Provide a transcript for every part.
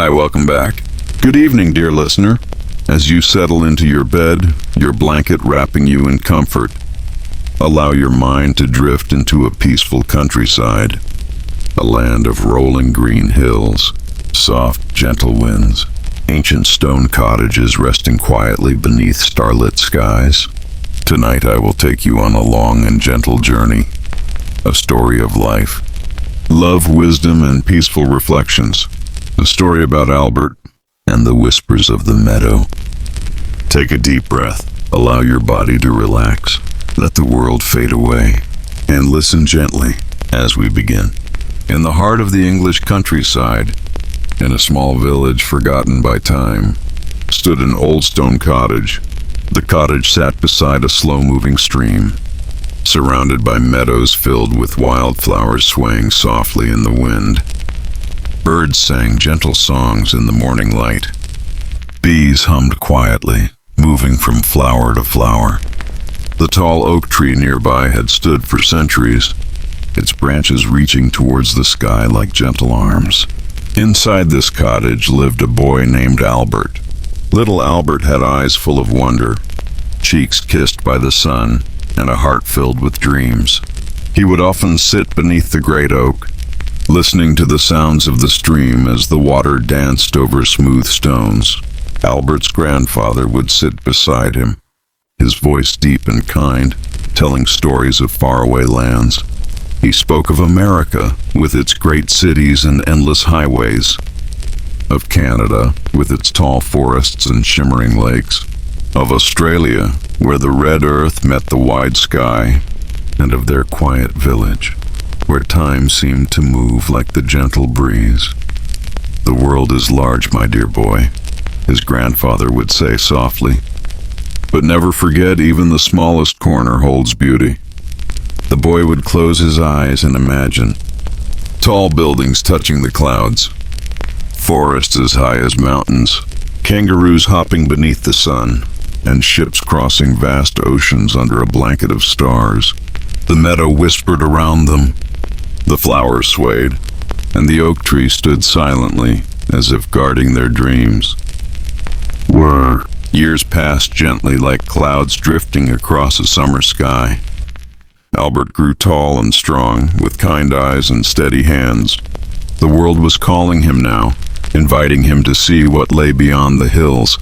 Hi, welcome back. Good evening, dear listener. As you settle into your bed, your blanket wrapping you in comfort, allow your mind to drift into a peaceful countryside, a land of rolling green hills, soft, gentle winds, ancient stone cottages resting quietly beneath starlit skies. Tonight I will take you on a long and gentle journey, a story of life, love, wisdom, and peaceful reflections. A story about Albert and the whispers of the meadow. Take a deep breath, allow your body to relax, let the world fade away, and listen gently as we begin. In the heart of the English countryside, in a small village forgotten by time, stood an old stone cottage. The cottage sat beside a slow-moving stream, surrounded by meadows filled with wildflowers swaying softly in the wind. Birds sang gentle songs in the morning light. Bees hummed quietly, moving from flower to flower. The tall oak tree nearby had stood for centuries, its branches reaching towards the sky like gentle arms. Inside this cottage lived a boy named Albert. Little Albert had eyes full of wonder, cheeks kissed by the sun, and a heart filled with dreams. He would often sit beneath the great oak, listening to the sounds of the stream as the water danced over smooth stones. Albert's grandfather would sit beside him, his voice deep and kind, telling stories of faraway lands. He spoke of America, with its great cities and endless highways, of Canada, with its tall forests and shimmering lakes, of Australia, where the red earth met the wide sky, and of their quiet village, where time seemed to move like the gentle breeze. "The world is large, my dear boy," his grandfather would say softly, "but never forget even the smallest corner holds beauty." The boy would close his eyes and imagine tall buildings touching the clouds, forests as high as mountains, kangaroos hopping beneath the sun, and ships crossing vast oceans under a blanket of stars. The meadow whispered around them, the flowers swayed, and the oak tree stood silently, as if guarding their dreams. Years passed gently like clouds drifting across a summer sky. Albert grew tall and strong, with kind eyes and steady hands. The world was calling him now, inviting him to see what lay beyond the hills.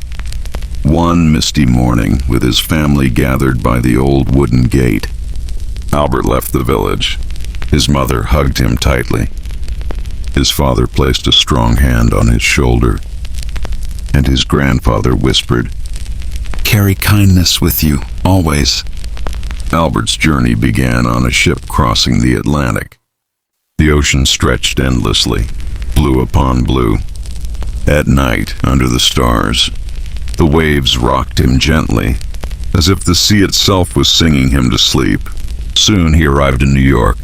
One misty morning, with his family gathered by the old wooden gate, Albert left the village. His mother hugged him tightly. His father placed a strong hand on his shoulder, and his grandfather whispered, "Carry kindness with you, always." Albert's journey began on a ship crossing the Atlantic. The ocean stretched endlessly, blue upon blue. At night, under the stars, the waves rocked him gently, as if the sea itself was singing him to sleep. Soon he arrived in New York.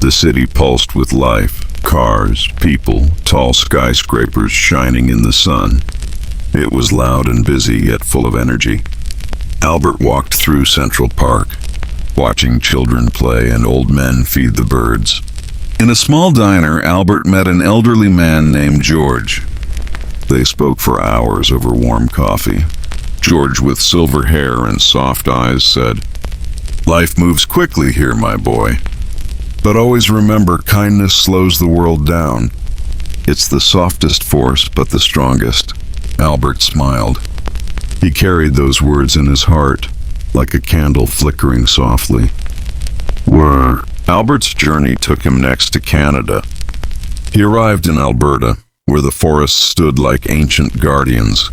The city pulsed with life, cars, people, tall skyscrapers shining in the sun. It was loud and busy, yet full of energy. Albert walked through Central Park, watching children play and old men feed the birds. In a small diner, Albert met an elderly man named George. They spoke for hours over warm coffee. George, with silver hair and soft eyes, said, "Life moves quickly here, my boy. But always remember, kindness slows the world down. It's the softest force, but the strongest." Albert smiled. He carried those words in his heart, like a candle flickering softly. Albert's journey took him next to Canada. He arrived in Alberta, where the forests stood like ancient guardians.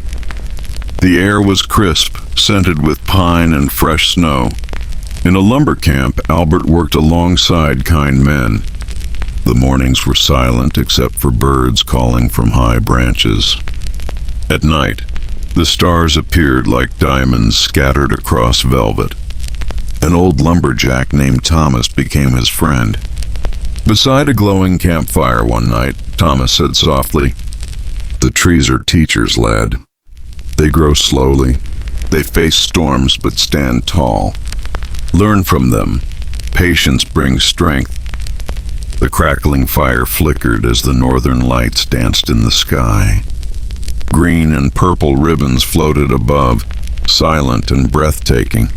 The air was crisp, scented with pine and fresh snow. In a lumber camp, Albert worked alongside kind men. The mornings were silent except for birds calling from high branches. At night, the stars appeared like diamonds scattered across velvet. An old lumberjack named Thomas became his friend. Beside a glowing campfire one night, Thomas said softly, "The trees are teachers, lad. They grow slowly. They face storms but stand tall. Learn from them. Patience brings strength." The crackling fire flickered as the northern lights danced in the sky. Green and purple ribbons floated above, silent and breathtaking.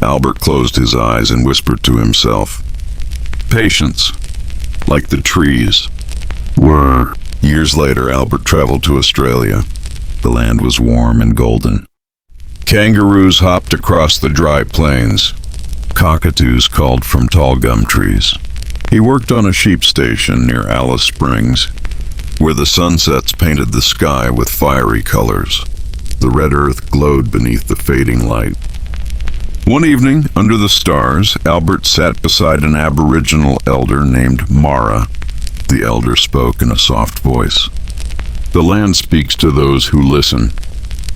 Albert closed his eyes and whispered to himself, "Patience, like the trees." Were. Years later, Albert traveled to Australia. The land was warm and golden. Kangaroos hopped across the dry plains. Cockatoos called from tall gum trees. He worked on a sheep station near Alice Springs, where the sunsets painted the sky with fiery colors. The red earth glowed beneath the fading light. One evening, under the stars, Albert sat beside an Aboriginal elder named Mara. The elder spoke in a soft voice. "The land speaks to those who listen.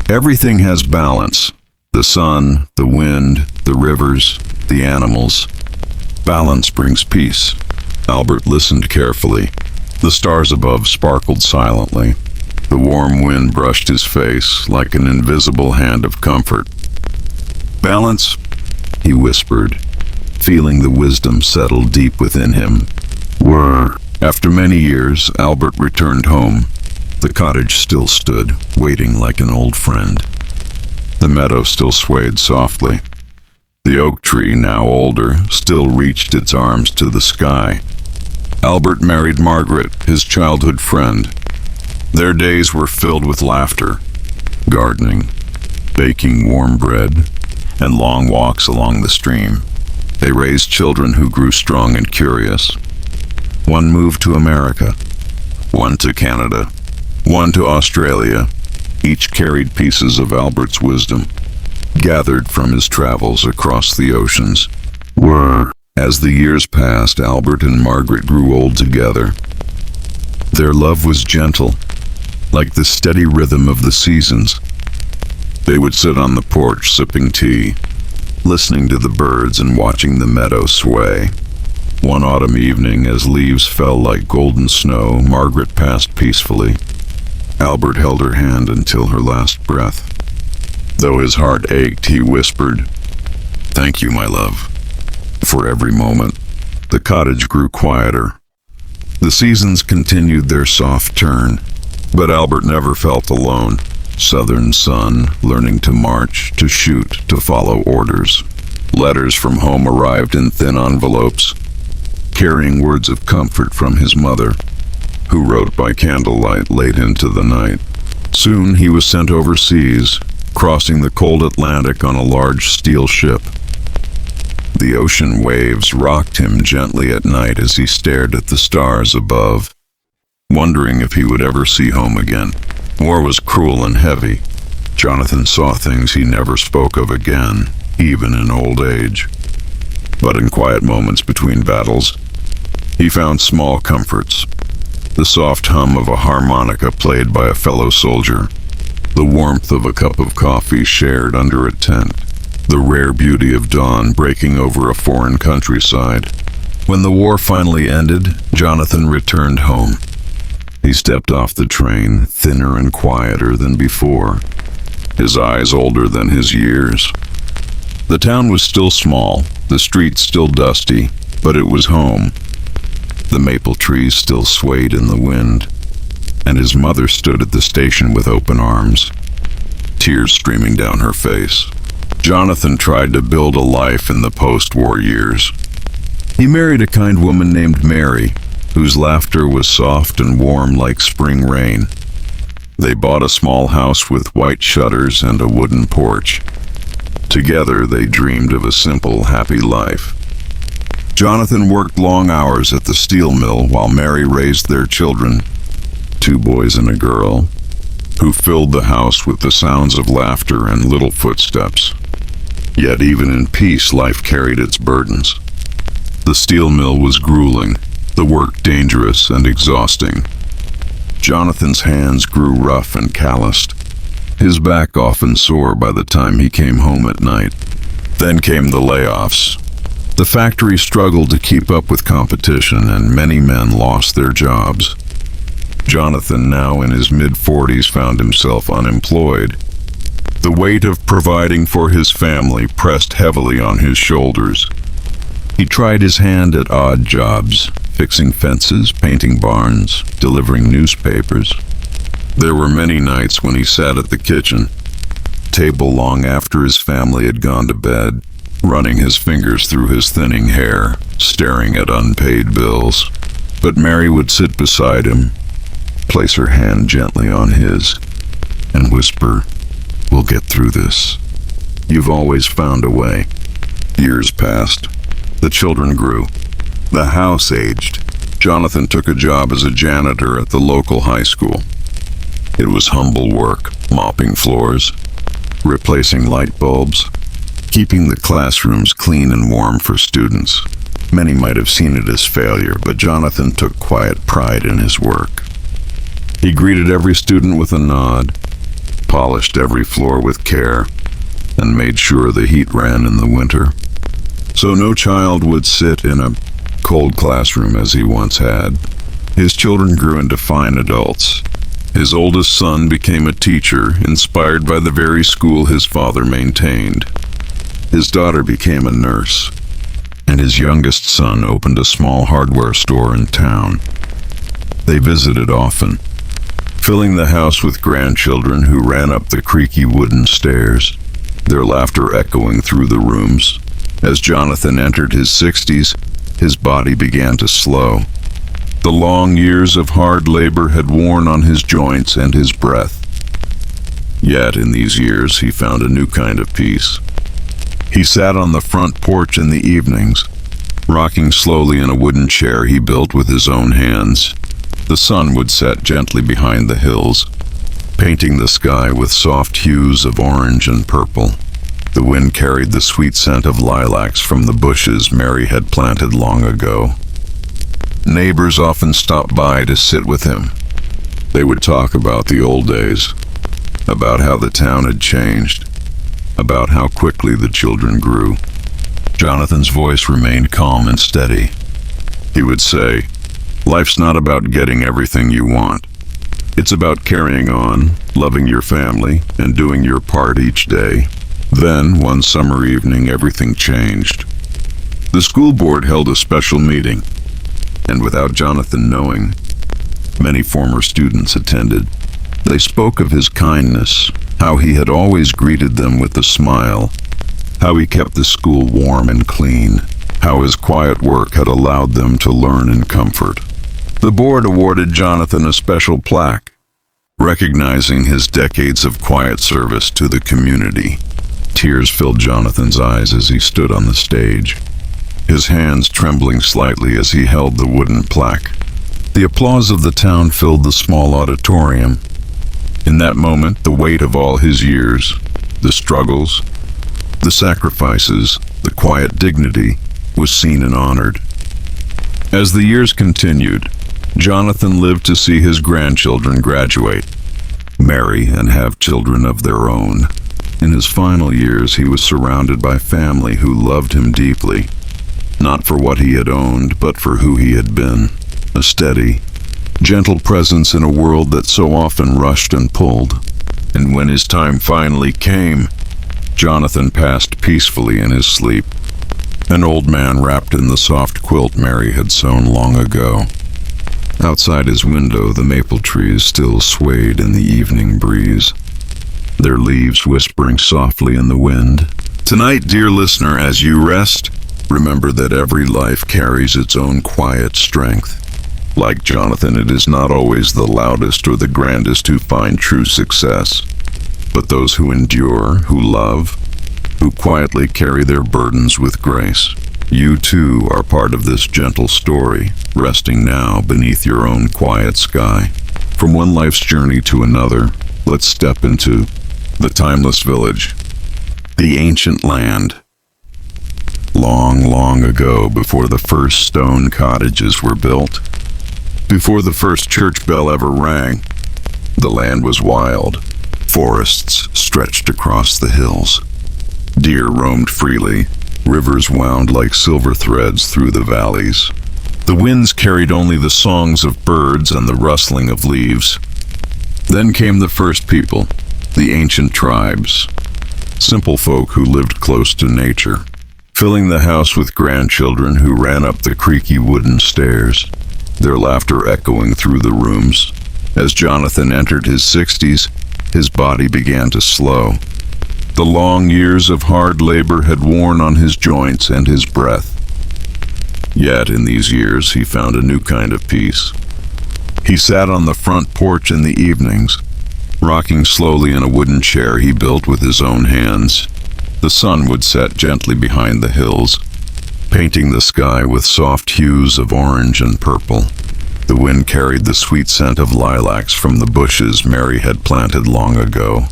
Everything has balance. The sun, the wind, the rivers, the animals. Balance brings peace." Albert listened carefully. The stars above sparkled silently. The warm wind brushed his face like an invisible hand of comfort. "Balance," he whispered, feeling the wisdom settle deep within him. Were. After many years, Albert returned home. The cottage still stood, waiting like an old friend. The meadow still swayed softly. The oak tree, now older, still reached its arms to the sky. Albert married Margaret, his childhood friend. Their days were filled with laughter, gardening, baking warm bread, and long walks along the stream. They raised children who grew strong and curious. One moved to America, one to Canada, one to Australia. Each carried pieces of Albert's wisdom, gathered from his travels across the oceans. As the years passed, Albert and Margaret grew old together. Their love was gentle, like the steady rhythm of the seasons. They would sit on the porch sipping tea, listening to the birds and watching the meadow sway. One autumn evening, as leaves fell like golden snow, Margaret passed peacefully. Albert held her hand until her last breath. Though his heart ached, he whispered, "Thank you, my love, for every moment." The cottage grew quieter. The seasons continued their soft turn, but Albert never felt alone. Southern sun, learning to march, to shoot, to follow orders. Letters from home arrived in thin envelopes, carrying words of comfort from his mother, who wrote by candlelight late into the night. Soon he was sent overseas, crossing the cold Atlantic on a large steel ship. The ocean waves rocked him gently at night as he stared at the stars above, wondering if he would ever see home again. War was cruel and heavy. Jonathan saw things he never spoke of again, even in old age. But in quiet moments between battles, he found small comforts. The soft hum of a harmonica played by a fellow soldier, the warmth of a cup of coffee shared under a tent, the rare beauty of dawn breaking over a foreign countryside. When the war finally ended, Jonathan returned home. He stepped off the train, thinner and quieter than before, his eyes older than his years. The town was still small, the streets still dusty, but it was home. The maple trees still swayed in the wind, and his mother stood at the station with open arms, tears streaming down her face. Jonathan tried to build a life in the post-war years. He married a kind woman named Mary, whose laughter was soft and warm like spring rain. They bought a small house with white shutters and a wooden porch. Together they dreamed of a simple, happy life. Jonathan worked long hours at the steel mill while Mary raised their children, 2 boys and a girl, who filled the house with the sounds of laughter and little footsteps. Yet even in peace, life carried its burdens. The steel mill was grueling, the work dangerous and exhausting. Jonathan's hands grew rough and calloused, his back often sore by the time he came home at night. Then came the layoffs. The factory struggled to keep up with competition, and many men lost their jobs. Jonathan, now in his mid-40s, found himself unemployed. The weight of providing for his family pressed heavily on his shoulders. He tried his hand at odd jobs, fixing fences, painting barns, delivering newspapers. There were many nights when he sat at the kitchen table long after his family had gone to bed, running his fingers through his thinning hair, staring at unpaid bills. But Mary would sit beside him, place her hand gently on his, and whisper, "We'll get through this. You've always found a way." Years passed. The children grew. The house aged. Jonathan took a job as a janitor at the local high school. It was humble work, mopping floors, replacing light bulbs, keeping the classrooms clean and warm for students. Many might have seen it as failure, but Jonathan took quiet pride in his work. He greeted every student with a nod, polished every floor with care, and made sure the heat ran in the winter, so no child would sit in a cold classroom as he once had. His children grew into fine adults. His oldest son became a teacher, inspired by the very school his father maintained. His daughter became a nurse, and his youngest son opened a small hardware store in town. They visited often, filling the house with grandchildren who ran up the creaky wooden stairs, their laughter echoing through the rooms. As Jonathan entered his 60s, his body began to slow. The long years of hard labor had worn on his joints and his breath. Yet in these years he found a new kind of peace. He sat on the front porch in the evenings, rocking slowly in a wooden chair he built with his own hands. The sun would set gently behind the hills, painting the sky with soft hues of orange and purple. The wind carried the sweet scent of lilacs from the bushes Mary had planted long ago. Neighbors often stopped by to sit with him. They would talk about the old days, about how the town had changed, about how quickly the children grew. Jonathan's voice remained calm and steady. He would say, "Life's not about getting everything you want. It's about carrying on, loving your family, and doing your part each day." Then, one summer evening, everything changed. The school board held a special meeting, and without Jonathan knowing, many former students attended. They spoke of his kindness, how he had always greeted them with a smile, how he kept the school warm and clean, how his quiet work had allowed them to learn in comfort. The board awarded Jonathan a special plaque, recognizing his decades of quiet service to the community. Tears filled Jonathan's eyes as he stood on the stage, his hands trembling slightly as he held the wooden plaque. The applause of the town filled the small auditorium. In that moment, the weight of all his years, the struggles, the sacrifices, the quiet dignity, was seen and honored. As the years continued, Jonathan lived to see his grandchildren graduate, marry, and have children of their own. In his final years, he was surrounded by family who loved him deeply, not for what he had owned, but for who he had been. A steady, gentle presence in a world that so often rushed and pulled. And when his time finally came, Jonathan passed peacefully in his sleep, an old man wrapped in the soft quilt Mary had sewn long ago. Outside his window, the maple trees still swayed in the evening breeze, their leaves whispering softly in the wind. Tonight, dear listener, as you rest, remember that every life carries its own quiet strength. Like Jonathan, it is not always the loudest or the grandest who find true success, but those who endure, who love, who quietly carry their burdens with grace. You too are part of this gentle story, resting now beneath your own quiet sky. From one life's journey to another, let's step into the timeless village, the ancient land. Long, long ago, before the first stone cottages were built, before the first church bell ever rang, the land was wild. Forests stretched across the hills. Deer roamed freely. Rivers wound like silver threads through the valleys. The winds carried only the songs of birds and the rustling of leaves. Then came the first people, the ancient tribes, simple folk who lived close to nature. filling the house with grandchildren who ran up the creaky wooden stairs, their laughter echoing through the rooms. As Jonathan entered his 60s, his body began to slow. The long years of hard labor had worn on his joints and his breath. Yet in these years he found a new kind of peace. He sat on the front porch in the evenings, rocking slowly in a wooden chair he built with his own hands. The sun would set gently behind the hills, painting the sky with soft hues of orange and purple. The wind carried the sweet scent of lilacs from the bushes Mary had planted long ago.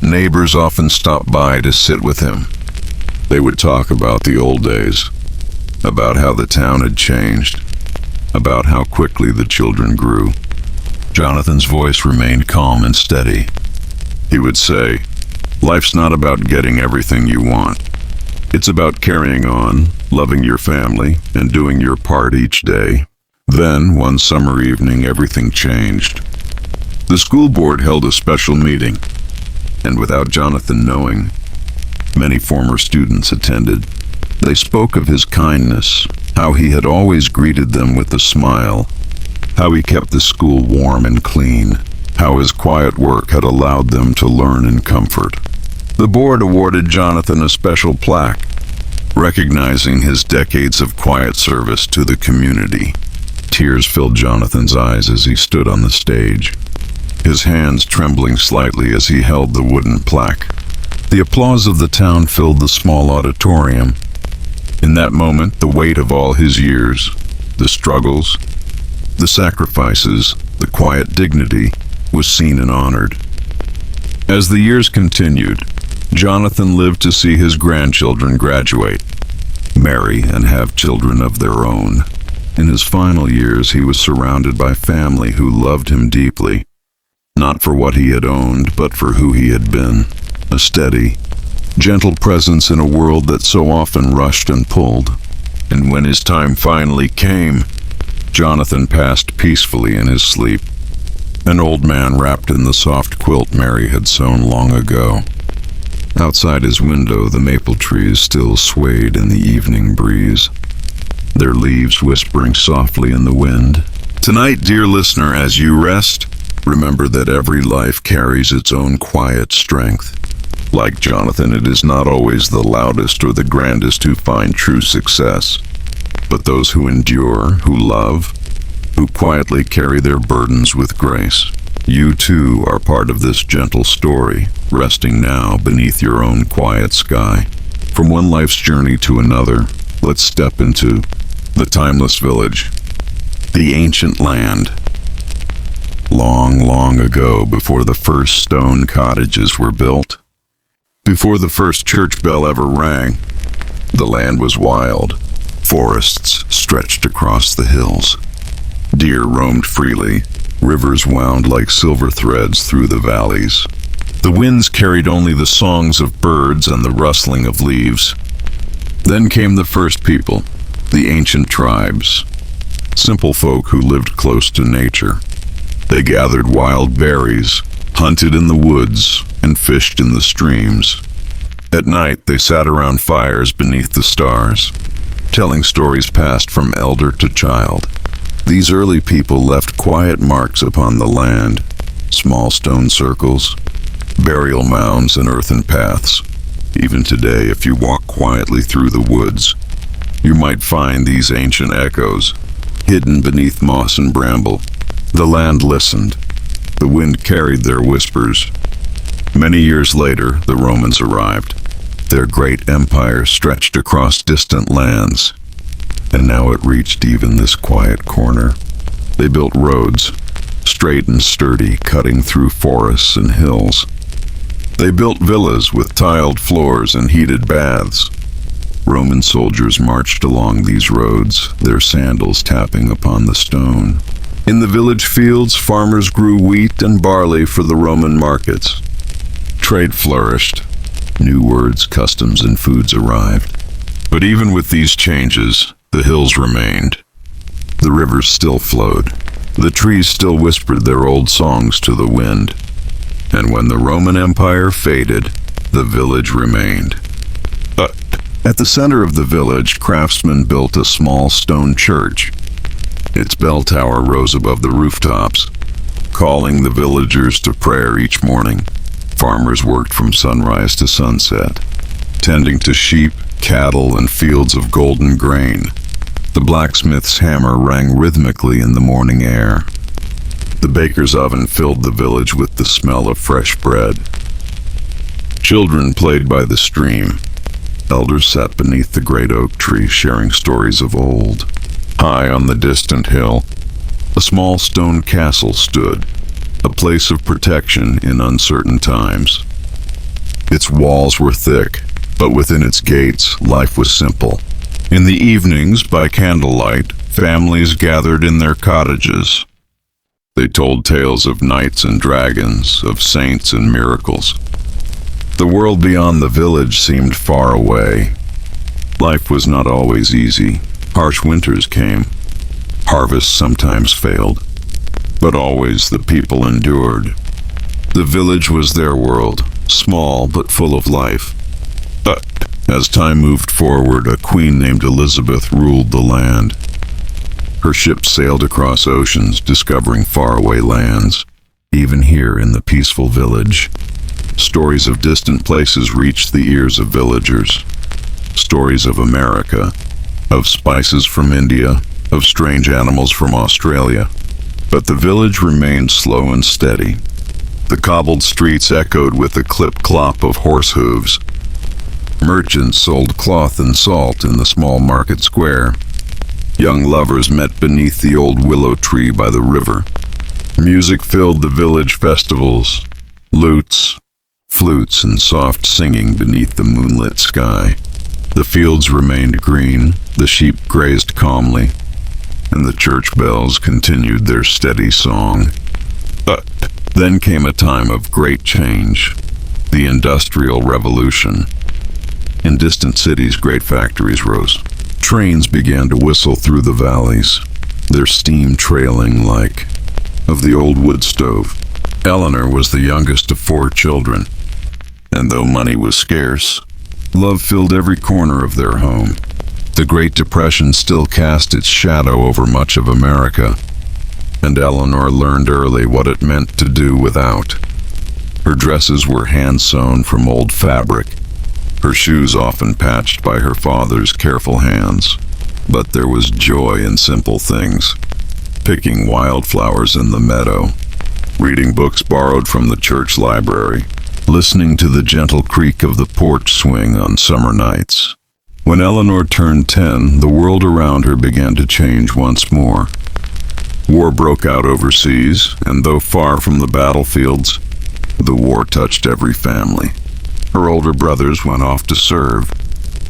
Neighbors often stopped by to sit with him. They would talk about the old days, about how the town had changed, about how quickly the children grew. Jonathan's voice remained calm and steady. He would say, "Life's not about getting everything you want. It's about carrying on, loving your family, and doing your part each day." Then, one summer evening, everything changed. The school board held a special meeting, and without Jonathan knowing, many former students attended. They spoke of his kindness, how he had always greeted them with a smile, how he kept the school warm and clean, how his quiet work had allowed them to learn in comfort. The board awarded Jonathan a special plaque, recognizing his decades of quiet service to the community. Tears filled Jonathan's eyes as he stood on the stage, his hands trembling slightly as he held the wooden plaque. The applause of the town filled the small auditorium. In that moment, the weight of all his years, the struggles, the sacrifices, the quiet dignity, was seen and honored. As the years continued, Jonathan lived to see his grandchildren graduate, marry, and have children of their own. In his final years, he was surrounded by family who loved him deeply, not for what he had owned, but for who he had been. A steady, gentle presence in a world that so often rushed and pulled. And when his time finally came, Jonathan passed peacefully in his sleep, an old man wrapped in the soft quilt Mary had sewn long ago. Outside his window, the maple trees still swayed in the evening breeze, their leaves whispering softly in the wind. Tonight, dear listener, as you rest, remember that every life carries its own quiet strength. Like Jonathan, it is not always the loudest or the grandest who find true success, but those who endure, who love, who quietly carry their burdens with grace. You too are part of this gentle story, resting now beneath your own quiet sky. From one life's journey to another, let's step into the timeless village, the ancient land. Long, long ago, before the first stone cottages were built, before the first church bell ever rang, the land was wild. Forests stretched across the hills. Deer roamed freely. Rivers wound like silver threads through the valleys. The winds carried only the songs of birds and the rustling of leaves. Then came the first people, the ancient tribes, simple folk who lived close to nature. They gathered wild berries, hunted in the woods, and fished in the streams. At night, they sat around fires beneath the stars, telling stories passed from elder to child. These early people left quiet marks upon the land, small stone circles, burial mounds, and earthen paths. Even today, if you walk quietly through the woods, you might find these ancient echoes, hidden beneath moss and bramble. The land listened. The wind carried their whispers. Many years later, the Romans arrived. Their great empire stretched across distant lands, and now it reached even this quiet corner. They built roads, straight and sturdy, cutting through forests and hills. They built villas with tiled floors and heated baths. Roman soldiers marched along these roads, their sandals tapping upon the stone. In the village fields, farmers grew wheat and barley for the Roman markets. Trade flourished. New words, customs, and foods arrived. But even with these changes, the hills remained. The rivers still flowed. The trees still whispered their old songs to the wind. And when the Roman Empire faded, the village remained. At the center of the village, craftsmen built a small stone church. Its bell tower rose above the rooftops, calling the villagers to prayer each morning. Farmers worked from sunrise to sunset, tending to sheep, cattle, and fields of golden grain. The blacksmith's hammer rang rhythmically in the morning air. The baker's oven filled the village with the smell of fresh bread. Children played by the stream. Elders sat beneath the great oak tree, sharing stories of old. High on the distant hill, a small stone castle stood, a place of protection in uncertain times. Its walls were thick, but within its gates, life was simple. In the evenings, by candlelight, families gathered in their cottages. They told tales of knights and dragons, of saints and miracles. The world beyond the village seemed far away. Life was not always easy. Harsh winters came. Harvests sometimes failed. But always the people endured. The village was their world, small but full of life. But as time moved forward, a queen named Elizabeth ruled the land. Her ships sailed across oceans, discovering faraway lands. Even here in the peaceful village, stories of distant places reached the ears of villagers. Stories of America, of spices from India, of strange animals from Australia. But the village remained slow and steady. The cobbled streets echoed with the clip-clop of horse hooves. Merchants sold cloth and salt in the small market square. Young lovers met beneath the old willow tree by the river. Music filled the village festivals. Lutes, flutes, and soft singing beneath the moonlit sky. The fields remained green, the sheep grazed calmly, and the church bells continued their steady song. But then came a time of great change, the Industrial Revolution. In distant cities, great factories rose. Trains began to whistle through the valleys, their steam trailing like of the old wood stove. Eleanor was the youngest of 4 children, and though money was scarce, love filled every corner of their home. The Great Depression still cast its shadow over much of America, and Eleanor learned early what it meant to do without. Her dresses were hand-sewn from old fabric, her shoes often patched by her father's careful hands. But there was joy in simple things: picking wildflowers in the meadow, reading books borrowed from the church library, listening to the gentle creak of the porch swing on summer nights. When Eleanor turned 10, the world around her began to change once more. War broke out overseas, and though far from the battlefields, the war touched every family. Her older brothers went off to serve,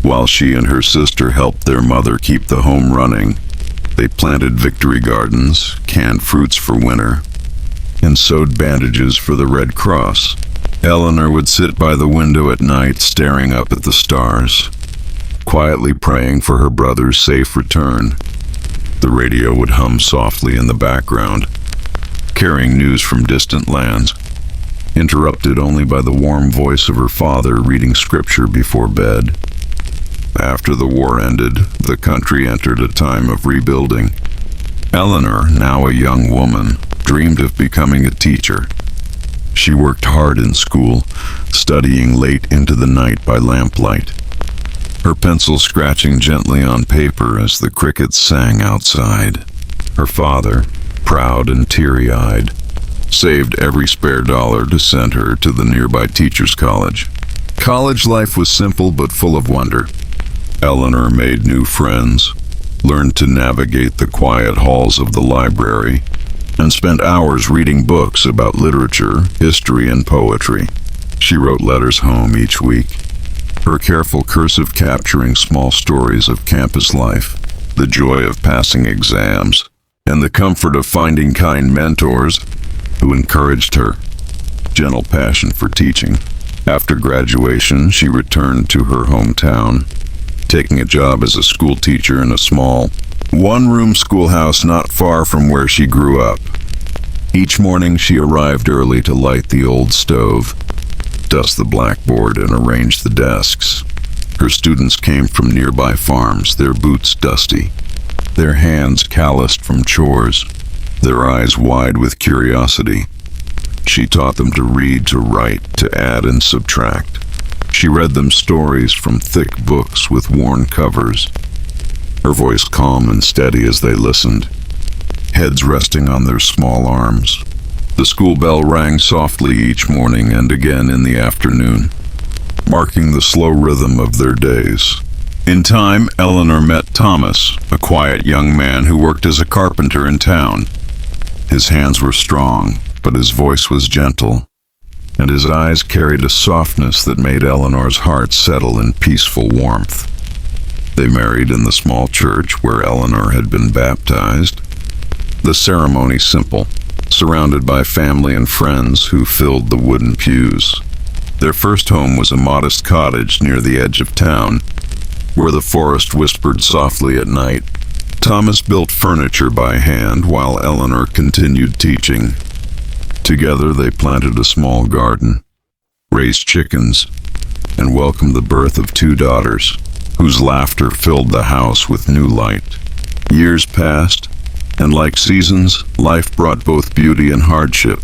while she and her sister helped their mother keep the home running. They planted victory gardens, canned fruits for winter, and sewed bandages for the Red Cross. Eleanor would sit by the window at night, staring up at the stars, quietly praying for her brother's safe return. The radio would hum softly in the background, carrying news from distant lands, interrupted only by the warm voice of her father reading scripture before bed. After the war ended, the country entered a time of rebuilding. Eleanor, now a young woman, dreamed of becoming a teacher. She worked hard in school, studying late into the night by lamplight, her pencil scratching gently on paper as the crickets sang outside. Her father, proud and teary-eyed, saved every spare dollar to send her to the nearby teacher's college. College life was simple but full of wonder. Eleanor made new friends, learned to navigate the quiet halls of the library, and spent hours reading books about literature, history, and poetry. She wrote letters home each week, her careful cursive capturing small stories of campus life, the joy of passing exams, and the comfort of finding kind mentors who encouraged her. Gentle passion for teaching. After graduation, she returned to her hometown, taking a job as a school teacher in a small, one-room schoolhouse not far from where she grew up. Each morning she arrived early to light the old stove, dust the blackboard, and arrange the desks. Her students came from nearby farms, their boots dusty, their hands calloused from chores, their eyes wide with curiosity. She taught them to read, to write, to add and subtract. She read them stories from thick books with worn covers, her voice calm and steady as they listened, heads resting on their small arms. The school bell rang softly each morning and again in the afternoon, marking the slow rhythm of their days. In time, Eleanor met Thomas, a quiet young man who worked as a carpenter in town. His hands were strong, but his voice was gentle, and his eyes carried a softness that made Eleanor's heart settle in peaceful warmth. They married in the small church where Eleanor had been baptized. The ceremony simple, surrounded by family and friends who filled the wooden pews. Their first home was a modest cottage near the edge of town, where the forest whispered softly at night. Thomas built furniture by hand while Eleanor continued teaching. Together they planted a small garden, raised chickens, and welcomed the birth of 2 daughters, whose laughter filled the house with new light. Years passed, and like seasons, life brought both beauty and hardship.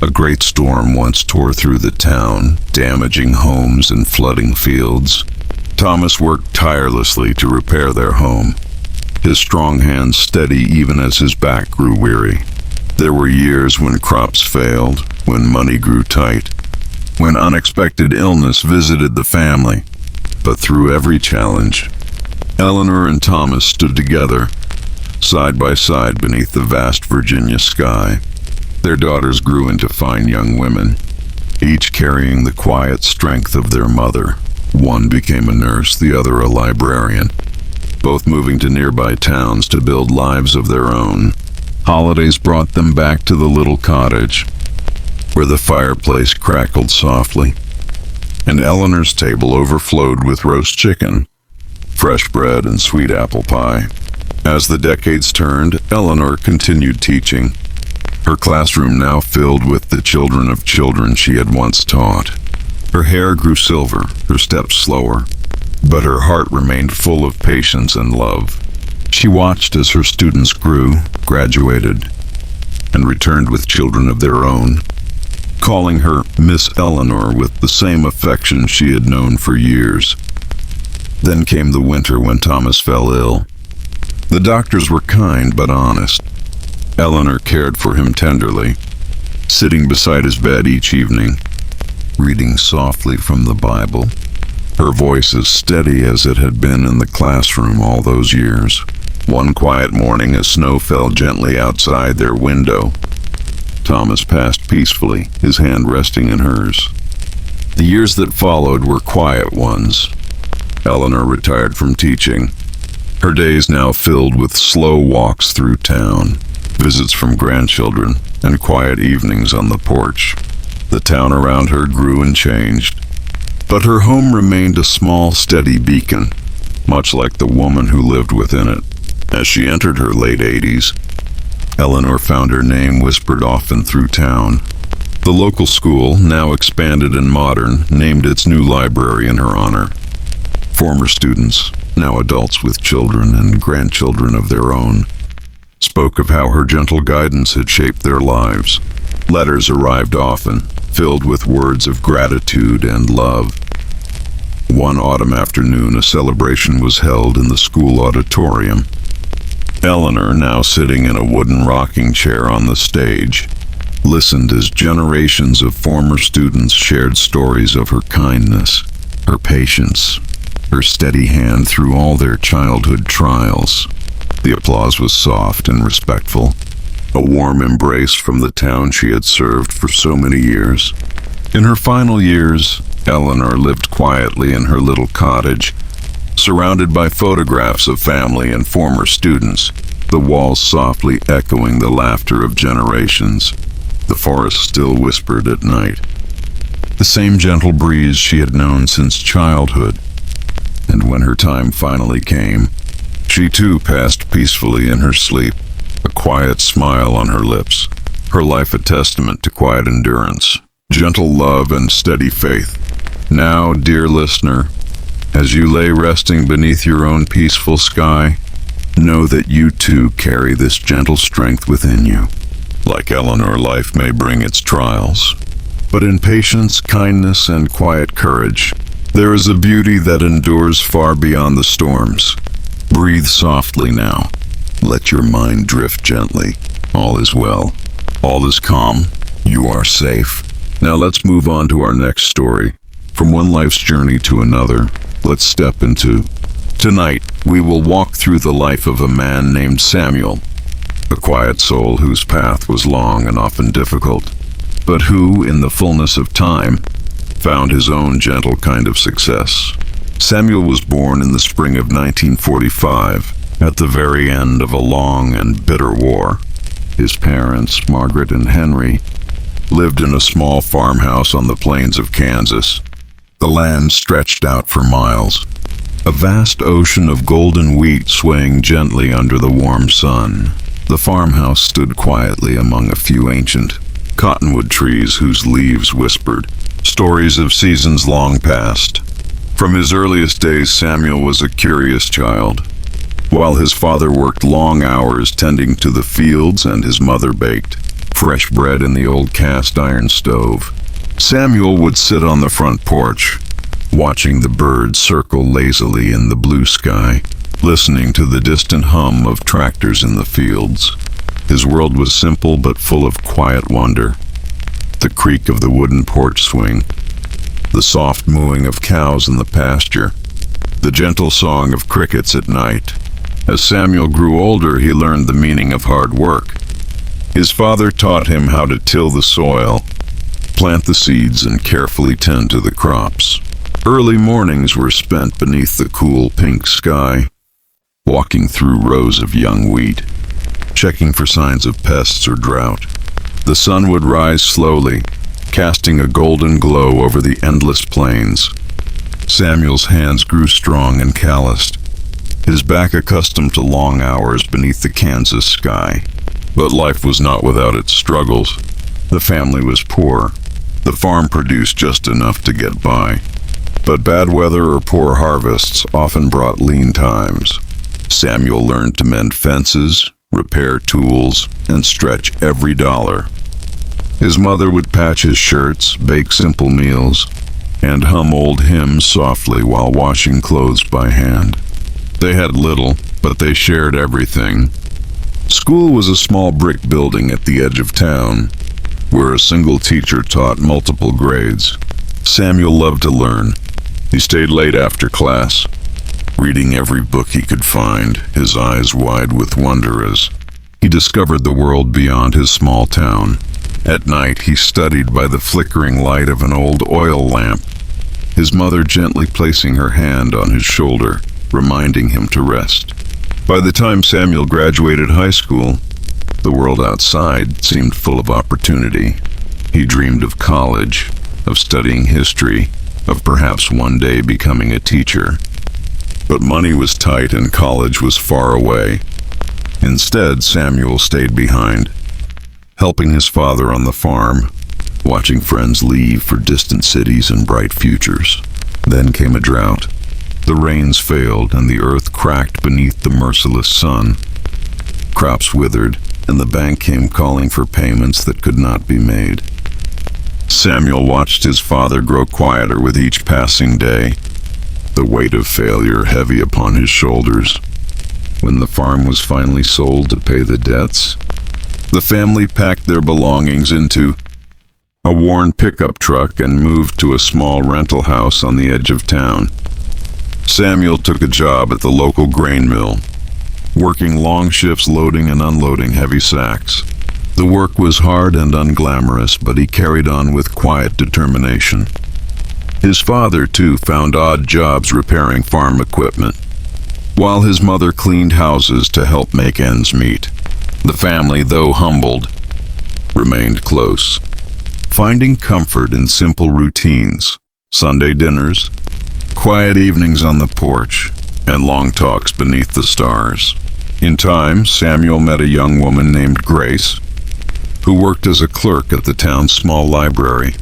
A great storm once tore through the town, damaging homes and flooding fields. Thomas worked tirelessly to repair their home, his strong hands steady even as his back grew weary. There were years when crops failed, when money grew tight, when unexpected illness visited the family. But through every challenge, Eleanor and Thomas stood together, side by side beneath the vast Virginia sky. Their daughters grew into fine young women, each carrying the quiet strength of their mother. One became a nurse, the other a librarian, both moving to nearby towns to build lives of their own. Holidays brought them back to the little cottage, where the fireplace crackled softly, and Eleanor's table overflowed with roast chicken, fresh bread, and sweet apple pie. As the decades turned, Eleanor continued teaching, her classroom now filled with the children of children she had once taught. Her hair grew silver, her steps slower, but her heart remained full of patience and love. She watched as her students grew, graduated, and returned with children of their own, calling her Miss Eleanor with the same affection she had known for years. Then came the winter when Thomas fell ill. The doctors were kind but honest. Eleanor cared for him tenderly, sitting beside his bed each evening, reading softly from the Bible, her voice as steady as it had been in the classroom all those years. One quiet morning, as snow fell gently outside their window, Thomas passed peacefully, his hand resting in hers. The years that followed were quiet ones. Eleanor retired from teaching, her days now filled with slow walks through town, visits from grandchildren, and quiet evenings on the porch. The town around her grew and changed, but her home remained a small, steady beacon, much like the woman who lived within it. As she entered her late 80s, Eleanor found her name whispered often through town. The local school, now expanded and modern, named its new library in her honor. Former students, now adults with children and grandchildren of their own, spoke of how her gentle guidance had shaped their lives. Letters arrived often, filled with words of gratitude and love. One autumn afternoon, a celebration was held in the school auditorium. Eleanor, now sitting in a wooden rocking chair on the stage, listened as generations of former students shared stories of her kindness, her patience, her steady hand through all their childhood trials. The applause was soft and respectful, a warm embrace from the town she had served for so many years. In her final years, Eleanor lived quietly in her little cottage, surrounded by photographs of family and former students, the walls softly echoing the laughter of generations. The forest still whispered at night, the same gentle breeze she had known since childhood. And when her time finally came, she too passed peacefully in her sleep, a quiet smile on her lips, her life a testament to quiet endurance, gentle love, and steady faith. Now, dear listener, As you lay resting beneath your own peaceful sky, know that you too carry this gentle strength within you. Like Eleanor, life may bring its trials, but in patience, kindness, and quiet courage, there is a beauty that endures far beyond the storms. Breathe softly now. Let your mind drift gently. All is well. All is calm. You are safe. Now let's move on to our next story. From one life's journey to another, let's step into. Tonight, we will walk through the life of a man named Samuel, a quiet soul whose path was long and often difficult, but who, in the fullness of time, found his own gentle kind of success. Samuel was born in the spring of 1945, at the very end of a long and bitter war. His parents, Margaret and Henry, lived in a small farmhouse on the plains of Kansas. The land stretched out for miles, a vast ocean of golden wheat swaying gently under the warm sun. The farmhouse stood quietly among a few ancient cottonwood trees whose leaves whispered stories of seasons long past. From his earliest days, Samuel was a curious child. While his father worked long hours tending to the fields and his mother baked fresh bread in the old cast-iron stove, Samuel would sit on the front porch, watching the birds circle lazily in the blue sky, listening to the distant hum of tractors in the fields. His world was simple but full of quiet wonder. The creak of the wooden porch swing, the soft mooing of cows in the pasture, the gentle song of crickets at night. As Samuel grew older, he learned the meaning of hard work. His father taught him how to till the soil, plant the seeds, and carefully tend to the crops. Early mornings were spent beneath the cool pink sky, walking through rows of young wheat, checking for signs of pests or drought. The sun would rise slowly, casting a golden glow over the endless plains. Samuel's hands grew strong and calloused, his back accustomed to long hours beneath the Kansas sky. But life was not without its struggles. The family was poor. The farm produced just enough to get by. But bad weather or poor harvests often brought lean times. Samuel learned to mend fences, repair tools, and stretch every dollar. His mother would patch his shirts, bake simple meals, and hum old hymns softly while washing clothes by hand. They had little, but they shared everything. School was a small brick building at the edge of town, where a single teacher taught multiple grades. Samuel loved to learn. He stayed late after class, reading every book he could find, his eyes wide with wonder as he discovered the world beyond his small town. At night, he studied by the flickering light of an old oil lamp, his mother gently placing her hand on his shoulder, reminding him to rest. By the time Samuel graduated high school, the world outside seemed full of opportunity. He dreamed of college, of studying history, of perhaps one day becoming a teacher. But money was tight and college was far away. Instead, Samuel stayed behind, helping his father on the farm, watching friends leave for distant cities and bright futures. Then came a drought. The rains failed and the earth cracked beneath the merciless sun. Crops withered, and the bank came calling for payments that could not be made. Samuel watched his father grow quieter with each passing day, the weight of failure heavy upon his shoulders. When the farm was finally sold to pay the debts, the family packed their belongings into a worn pickup truck and moved to a small rental house on the edge of town. Samuel took a job at the local grain mill, working long shifts loading and unloading heavy sacks. The work was hard and unglamorous, but he carried on with quiet determination. His father, too, found odd jobs repairing farm equipment, while his mother cleaned houses to help make ends meet. The family, though humbled, remained close, finding comfort in simple routines, Sunday dinners, quiet evenings on the porch, and long talks beneath the stars. In time, Samuel met a young woman named Grace, who worked as a clerk at the town's small library.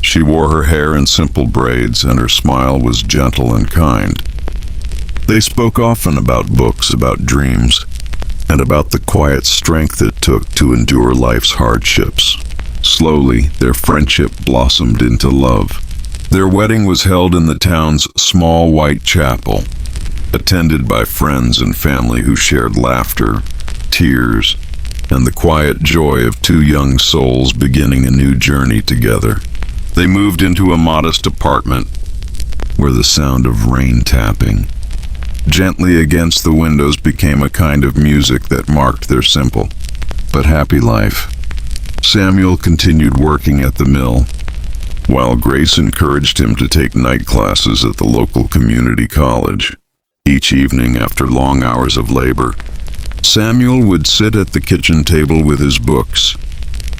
She wore her hair in simple braids, and her smile was gentle and kind. They spoke often about books, about dreams, and about the quiet strength it took to endure life's hardships. Slowly, their friendship blossomed into love. Their wedding was held in the town's small white chapel, attended by friends and family who shared laughter, tears, and the quiet joy of two young souls beginning a new journey together. They moved into a modest apartment where the sound of rain tapping gently against the windows became a kind of music that marked their simple but happy life. Samuel continued working at the mill, while Grace encouraged him to take night classes at the local community college. Each evening, after long hours of labor, Samuel would sit at the kitchen table with his books,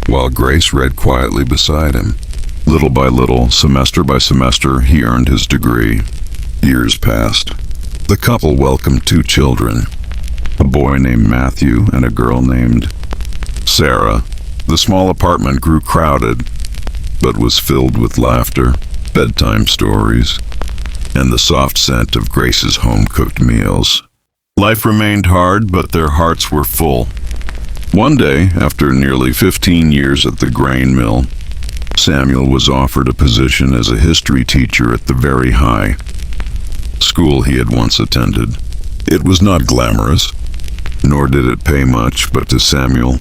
while Grace read quietly beside him. Little by little, semester by semester, he earned his degree. Years passed. The couple welcomed two children, a boy named Matthew and a girl named Sarah. The small apartment grew crowded, but was filled with laughter, bedtime stories, and the soft scent of Grace's home-cooked meals. Life remained hard, but their hearts were full. One day, after nearly 15 years at the grain mill, Samuel was offered a position as a history teacher at the very high school he had once attended. It was not glamorous, nor did it pay much, but to Samuel,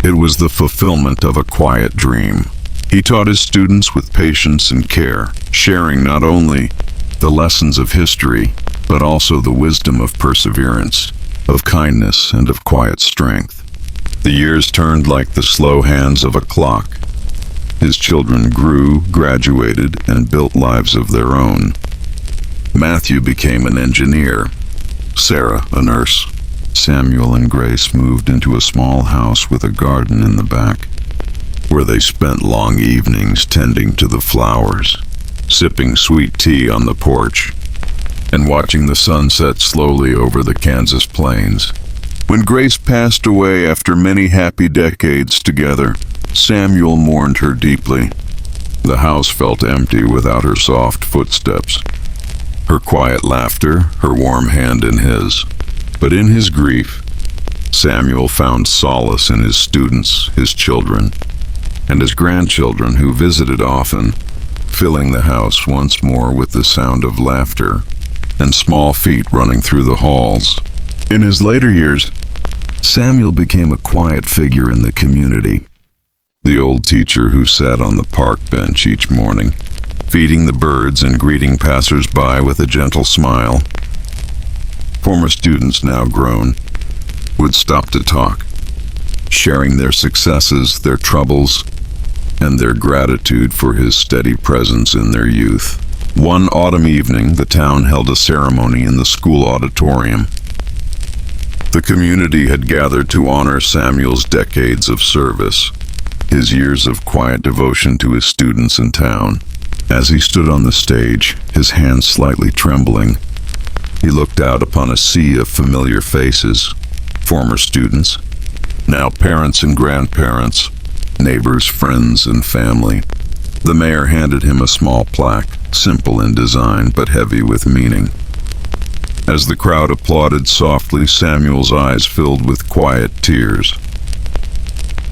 it was the fulfillment of a quiet dream. He taught his students with patience and care, sharing not only the lessons of history, but also the wisdom of perseverance, of kindness, and of quiet strength. The years turned like the slow hands of a clock. His children grew, graduated, and built lives of their own. Matthew became an engineer, Sarah a nurse. Samuel and Grace moved into a small house with a garden in the back, where they spent long evenings tending to the flowers, sipping sweet tea on the porch, and watching the sun set slowly over the Kansas plains. When Grace passed away after many happy decades together, Samuel mourned her deeply. The house felt empty without her soft footsteps, her quiet laughter, her warm hand in his. But in his grief, Samuel found solace in his students, his children, and his grandchildren who visited often, filling the house once more with the sound of laughter and small feet running through the halls. In his later years, Samuel became a quiet figure in the community, the old teacher who sat on the park bench each morning, feeding the birds and greeting passers-by with a gentle smile. Former students, now grown, would stop to talk, sharing their successes, their troubles, and their gratitude for his steady presence in their youth. One autumn evening, the town held a ceremony in the school auditorium. The community had gathered to honor Samuel's decades of service, his years of quiet devotion to his students in town. As he stood on the stage, his hands slightly trembling, he looked out upon a sea of familiar faces, former students, now parents and grandparents, neighbors, friends, and family. The mayor handed him a small plaque, simple in design but heavy with meaning. As the crowd applauded softly, Samuel's eyes filled with quiet tears.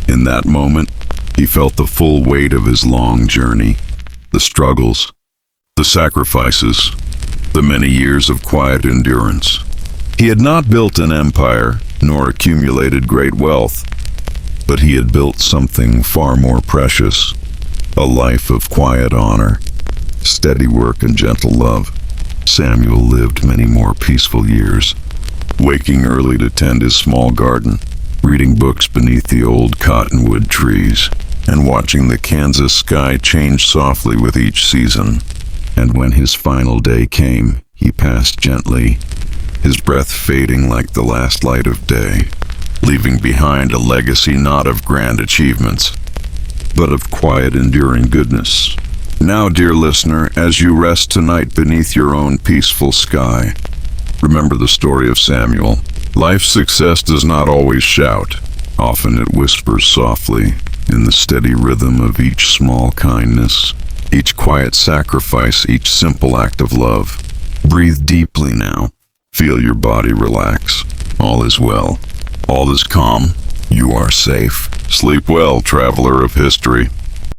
In that moment, he felt the full weight of his long journey, the struggles, the sacrifices, the many years of quiet endurance. He had not built an empire, nor accumulated great wealth, but he had built something far more precious, a life of quiet honor, steady work, and gentle love. Samuel lived many more peaceful years, waking early to tend his small garden, reading books beneath the old cottonwood trees, and watching the Kansas sky change softly with each season. And when his final day came, he passed gently, his breath fading like the last light of day, leaving behind a legacy not of grand achievements, but of quiet, enduring goodness. Now, dear listener, as you rest tonight beneath your own peaceful sky, remember the story of Samuel. Life's success does not always shout. Often it whispers softly in the steady rhythm of each small kindness, Each quiet sacrifice, each simple act of love. Breathe deeply now. Feel your body relax. All is well. All is calm. You are safe. Sleep well, traveler of history.